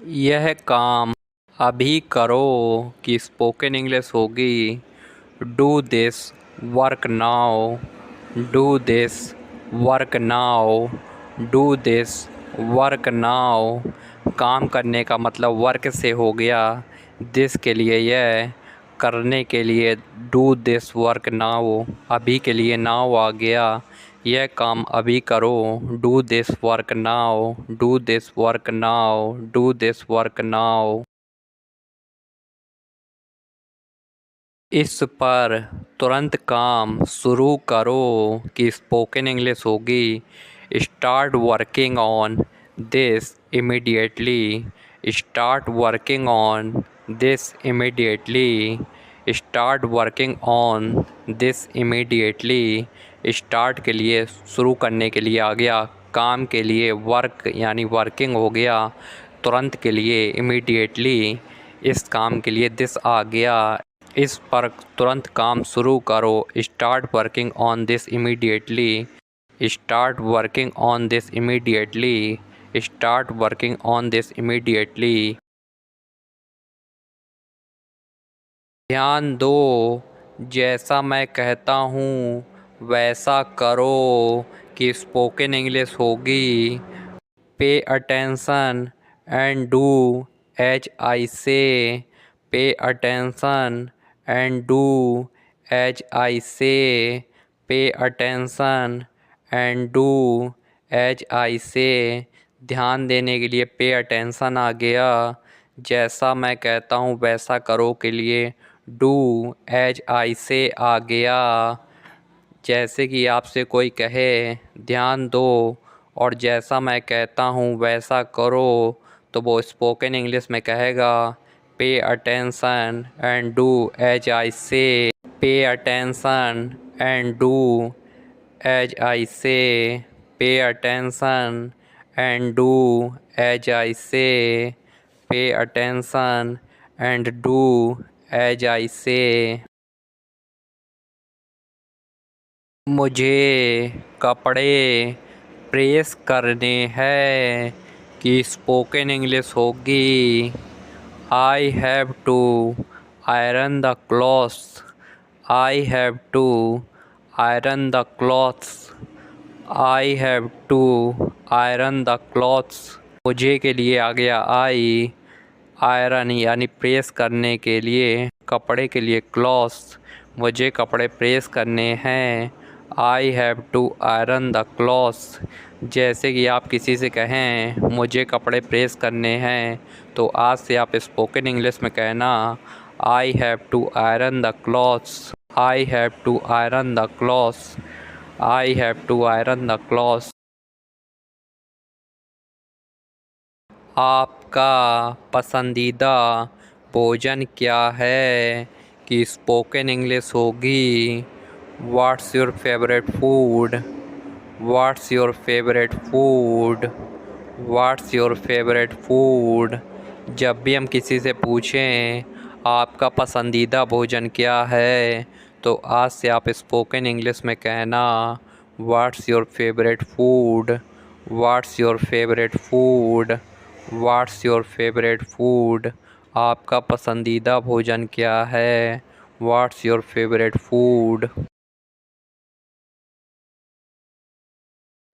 यह काम अभी करो कि स्पोकन इंग्लिश होगी। Do this work now. Do this work now. Do this work now. काम करने का मतलब वर्क से हो गया। दिस के लिए यह, करने के लिए डू दिस वर्क नाउ, अभी के लिए नाउ आ गया। यह काम अभी करो। Do this work now. Do this work now. Do this work now. इस पर तुरंत काम शुरू करो कि स्पोकन इंग्लिश होगी। Start working on this immediately. Start working on this immediately. Start working on this immediately. Start के लिए शुरू करने के लिए आ गया। काम के लिए वर्क यानी वर्किंग हो गया। तुरंत के लिए इमीडिएटली। इस काम के लिए दिस आ गया। इस पर तुरंत काम शुरू करो। Start working on this immediately. Start working on this immediately. Start working on this immediately. ध्यान दो, जैसा मैं कहता हूँ वैसा करो कि स्पोकन इंग्लिश होगी। Pay attention and do as I say. Pay attention and do as I say. Pay attention and do as I say. ध्यान देने के लिए पे अटेंशन आ गया। जैसा मैं कहता हूँ वैसा करो के लिए डू एज आई से आ गया। जैसे कि आपसे कोई कहे ध्यान दो और जैसा मैं कहता हूँ वैसा करो, तो वो स्पोकन इंग्लिश में कहेगा pay attention and do as I say. Pay attention and do as I say. Pay attention and do as I say. Pay attention and do as I say. मुझे कपड़े प्रेस करने हैं कि spoken English होगी। I have to iron the clothes. I have to iron the clothes. I have to iron the clothes. मुझे के लिए आ गया आई। आयरन यानी प्रेस करने के लिए, कपड़े के लिए क्लॉथ्स। मुझे कपड़े प्रेस करने हैं। I have to iron the clothes. जैसे कि आप किसी से कहें मुझे कपड़े प्रेस करने हैं, तो आज से आप स्पोकन इंग्लिश में कहना I have to iron the clothes. I have to iron the clothes. I have to iron the clothes. आपका पसंदीदा भोजन क्या है कि स्पोकन इंग्लिश होगी। What's your favourite food. What's your favourite food. What's your favourite food. जब भी हम किसी से पूछें आपका पसंदीदा भोजन क्या है, तो आज से आप स्पोकन इंग्लिश में कहना what's your favourite food. What's your favourite food. What's your favourite food. आपका पसंदीदा भोजन क्या है। What's your favourite food.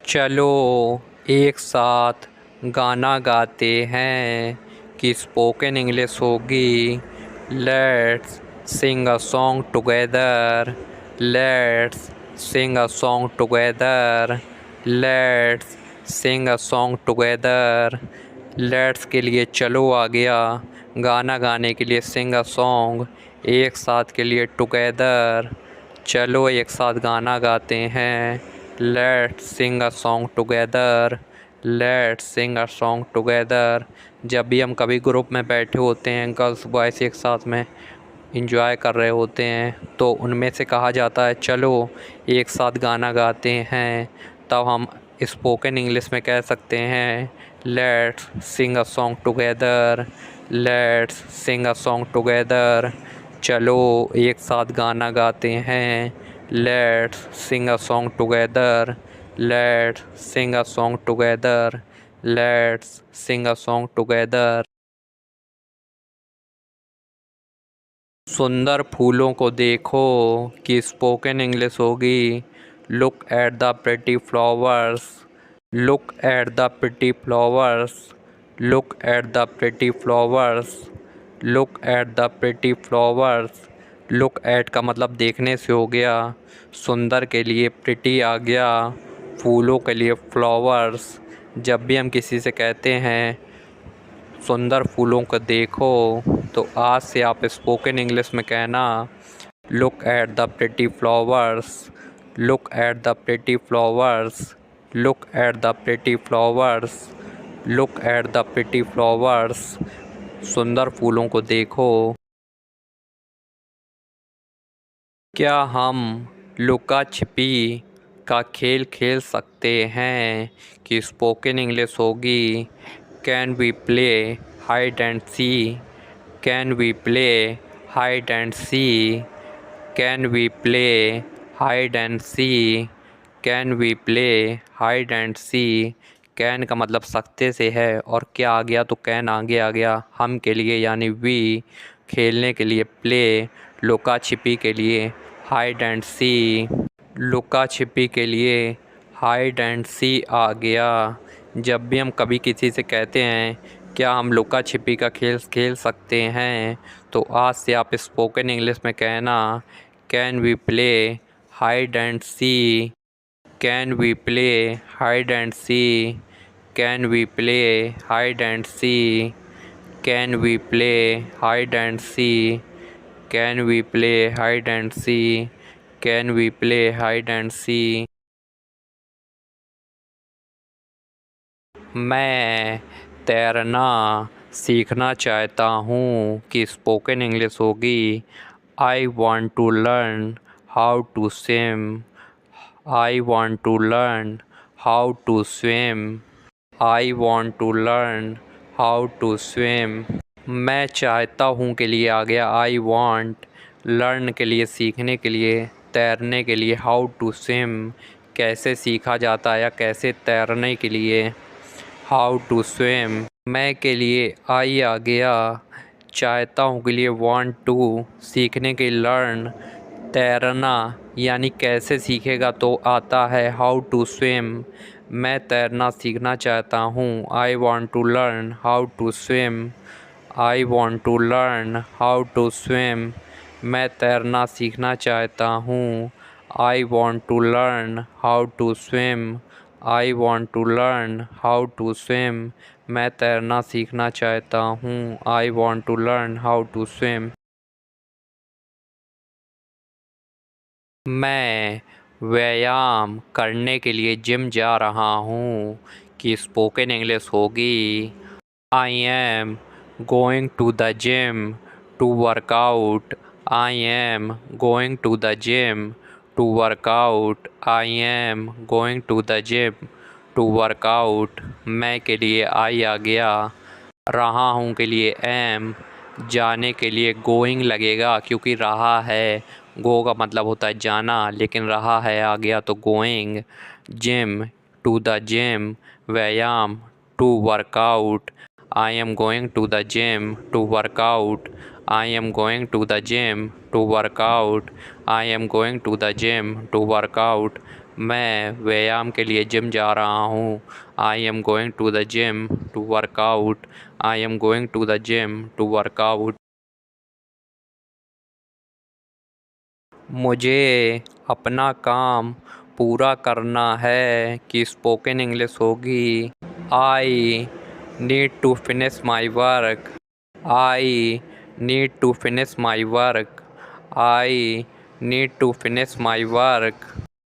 चलो एक साथ गाना गाते हैं कि स्पोकन इंग्लिश होगी। Let's Singh a song together. Let's Singh a song together. Let's Singh a song together. Let's के लिए चलो आ गया। गाना गाने के लिए सिंग अ सॉन्ग। एक साथ के लिए टुगेदर। चलो एक साथ गाना गाते हैं। Let's Singh a song together. Let's Singh a song together. जब भी हम कभी ग्रुप में बैठे होते हैं, गर्ल्स बॉयज़ एक साथ में इंजॉय कर रहे होते हैं, तो उनमें से कहा जाता है चलो एक साथ गाना गाते हैं, तब हम स्पोकन इंग्लिश में कह सकते हैं let's Singh a song together. Let's Singh a song together. चलो एक साथ गाना गाते हैं। Let's Singh a song together. Let's Singh a song together. Let's Singh a song together. सुंदर फूलों को देखो कि स्पोकन इंग्लिश होगी। Look at the pretty flowers, look at the pretty flowers, look at the pretty flowers, look at the pretty flowers. Look at का मतलब देखने से हो गया, सुंदर के लिए प्रिटी आ गया, फूलों के लिए फ्लावर्स। जब भी हम किसी से कहते हैं सुंदर फूलों को देखो, तो आज से आप स्पोकन इंग्लिश में कहना look at the pretty flowers, look at the pretty flowers, look at the pretty flowers, look at the pretty flowers. सुंदर फूलों को देखो। क्या हम लुका छिपी का खेल खेल सकते हैं कि स्पोकन इंग्लिश होगी can we play hide and seek, can we play hide and seek, can we play hide and seek, can we play hide and seek. Can का मतलब सकते से है और क्या आ गया तो कैन आगे आ गया हम के लिए यानी वी, खेलने के लिए प्ले, लुका छिपी के लिए हाइड एंड सी, लुका छिपी के लिए हाइड एंड सी आ गया। जब भी हम कभी किसी से कहते हैं क्या हम लुका छिपी का खेल खेल सकते हैं, तो आज से आप स्पोकन इंग्लिश में कहना can we play hide and seek, can we play hide and seek, can we play hide and seek, can we play hide and seek, can we play hide and seek, can we play hide and seek. मैं तैरना सीखना चाहता हूँ कि spoken English होगी I want to learn how to swim, I want to learn how to swim, I want to learn how to swim. मैं चाहता हूँ के लिए आ गया आई वॉन्ट, लर्न के लिए सीखने के लिए, तैरने के लिए, हाउ टू स्विम कैसे सीखा जाता है या कैसे तैरने के लिए, हाउ टू स्विम। मैं के लिए आई आ गया, चाहता हूँ के लिए वांट टू, सीखने के लर्न, तैरना यानी कैसे सीखेगा तो आता है हाउ टू स्विम। मैं तैरना सीखना चाहता हूँ I want to learn how to swim, I want to learn how to swim. मैं तैरना सीखना चाहता हूँ I want to learn how to swim, I want to learn how to swim. मैं तैरना सीखना चाहता हूँ I want to learn how to swim. मैं व्यायाम करने के लिए जिम जा रहा हूँ कि स्पोकन इंग्लिश होगी I am going to the gym to work out, I am going to the gym to work out, I am going to the gym to work out. मैं के लिए आई आ गया, रहा हूँ के लिए एम, जाने के लिए गोइंग लगेगा क्योंकि रहा है, गो का मतलब होता है जाना लेकिन रहा है आ गया तो going. Gym to the gym, व्यायाम to workout, I am going to the gym to workout, I am going to the gym to workout, I am going to the gym to workout. मैं व्यायाम के लिए gym जा रहा हूँ I am going to the gym to workout, I am going to the gym to workout. मुझे अपना काम पूरा करना है कि स्पोकन इंग्लिश होगी I need to finish my work, I need to finish my work, I need to finish my work,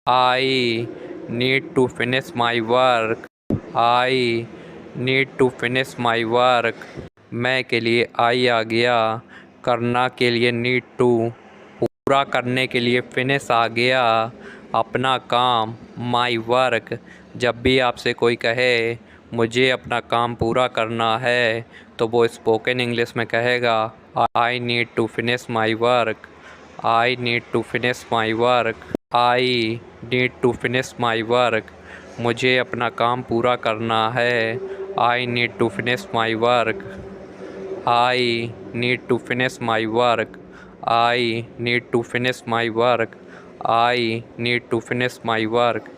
I need to finish my work, I need to finish my work. मैं के लिए आई आ गया, करना के लिए need to, पूरा करने के लिए फिनिश आ गया, अपना काम माई वर्क। जब भी आपसे कोई कहे मुझे अपना काम पूरा करना है तो वो स्पोकन इंग्लिश में कहेगा I need to finish my work, I need to finish my work, I need to finish my work. मुझे अपना काम पूरा करना है I need to finish my work, I need to finish my work, I need to finish my work. I need to finish my work.